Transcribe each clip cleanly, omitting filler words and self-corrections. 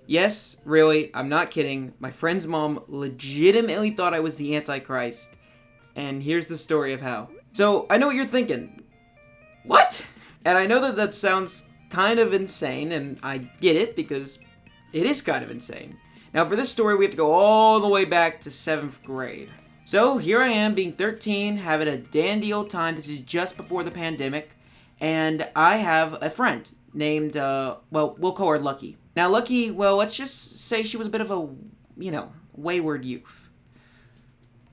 Yes, really, I'm not kidding. My friend's mom legitimately thought I was the Antichrist. And here's the story of how. So, I know what you're thinking. What? And I know that that sounds kind of insane, and I get it because it is kind of insane. Now, for this story, we have to go all the way back to 7th grade. So, here I am, being 13, having a dandy old time. This is just before the pandemic. And I have a friend named, well, we'll call her Lucky. Now, Lucky, well, let's just say she was a bit of a, wayward youth.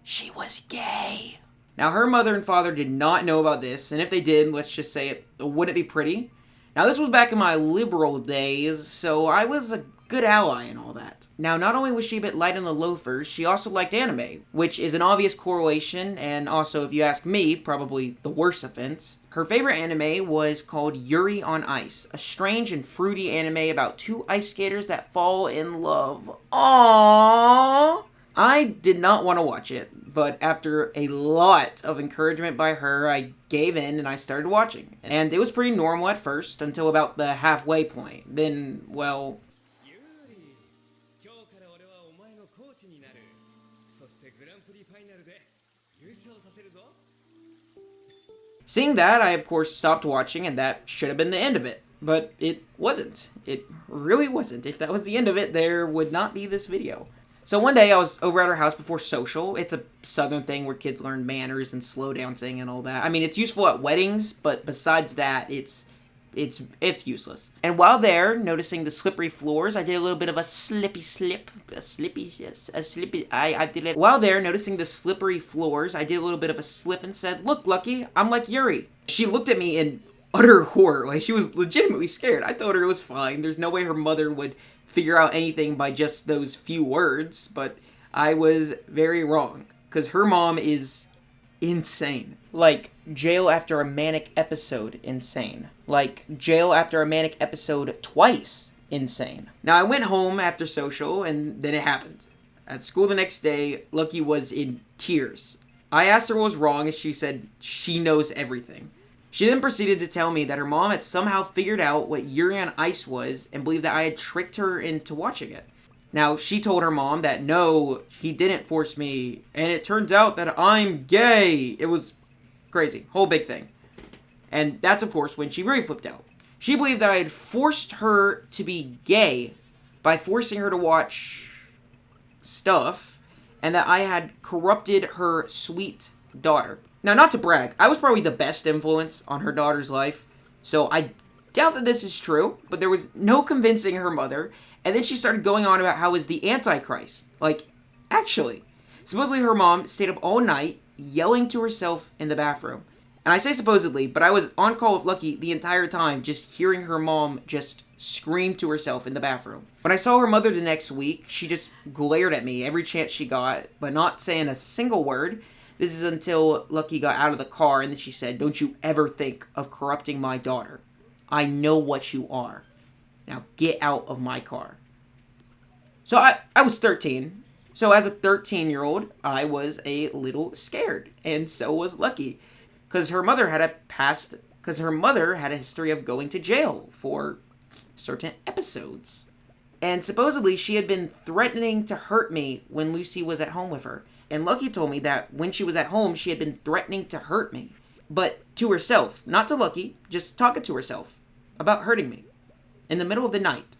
She was gay. Now, her mother and father did not know about this, and if they did, let's just say it wouldn't be pretty. Now, this was back in my liberal days, so I was a good ally and all that. Now, not only was she a bit light on the loafers, she also liked anime, which is an obvious correlation, and also, if you ask me, probably the worst offense. Her favorite anime was called Yuri on Ice, a strange and fruity anime about two ice skaters that fall in love. Aww! I did not want to watch it, but after a lot of encouragement by her, I gave in and I started watching. And it was pretty normal at first, until about the halfway point. Then, well... Seeing that, I of course stopped watching, and that should have been the end of it. But it wasn't. It really wasn't. If that was the end of it, there would not be this video. So one day I was over at her house before social. It's a southern thing where kids learn manners and slow dancing and all that. I mean, it's useful at weddings, but besides that, it's useless. And while there, noticing the slippery floors, I did a little bit of a slippy slip. I did it. While there, noticing the slippery floors, I did a little bit of a slip and said, "Look, Lucky, I'm like Yuri." She looked at me in utter horror. Like, she was legitimately scared. I told her it was fine. There's no way her mother would figure out anything by just those few words, but I was very wrong. Because her mom is insane. Like, jail after a manic episode insane. Like, jail after a manic episode twice insane. Now, I went home after social, and then it happened. At school the next day, Lucky was in tears. I asked her what was wrong, and she said she knows everything. She then proceeded to tell me that her mom had somehow figured out what Yuri on Ice was and believed that I had tricked her into watching it. Now, she told her mom that no, he didn't force me, and it turns out that I'm gay. It was crazy. Whole big thing. And that's, of course, when she really flipped out. She believed that I had forced her to be gay by forcing her to watch stuff, and that I had corrupted her sweet daughter. Now, not to brag, I was probably the best influence on her daughter's life, so I doubt that this is true, but there was no convincing her mother, and then she started going on about how I was the Antichrist. Like, actually. Supposedly her mom stayed up all night yelling to herself in the bathroom. And I say supposedly, but I was on call with Lucky the entire time, just hearing her mom just scream to herself in the bathroom. When I saw her mother the next week, she just glared at me every chance she got, but not saying a single word. This is until Lucky got out of the car, and then she said, "Don't you ever think of corrupting my daughter. I know what you are. Now get out of my car." So I was 13. So as a 13-year-old, I was a little scared, and so was Lucky, because her mother had a history of going to jail for certain episodes. And supposedly she had been threatening to hurt me when Lucy was at home with her. And Lucky told me that when she was at home, she had been threatening to hurt me. But to herself, not to Lucky, just talking to herself about hurting me in the middle of the night.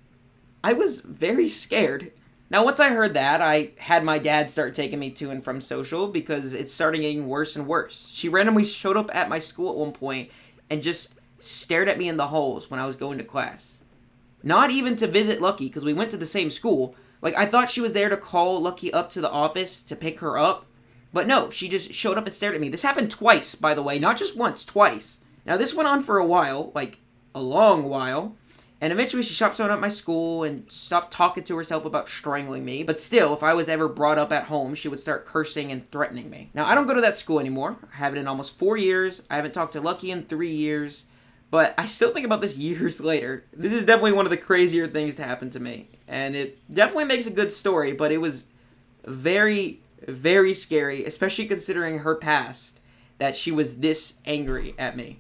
I was very scared. Now, once I heard that, I had my dad start taking me to and from social because it started getting worse and worse. She randomly showed up at my school at one point and just stared at me in the halls when I was going to class. Not even to visit Lucky, because we went to the same school. Like, I thought she was there to call Lucky up to the office to pick her up. But no, she just showed up and stared at me. This happened twice, by the way. Not just once, twice. Now, this went on for a while, like a long while. And eventually she stopped showing up at my school and stopped talking to herself about strangling me. But still, if I was ever brought up at home, she would start cursing and threatening me. Now, I don't go to that school anymore. I haven't in almost 4 years. I haven't talked to Lucky in 3 years. But I still think about this years later. This is definitely one of the crazier things to happen to me. And it definitely makes a good story, but it was very, very scary, especially considering her past, that she was this angry at me.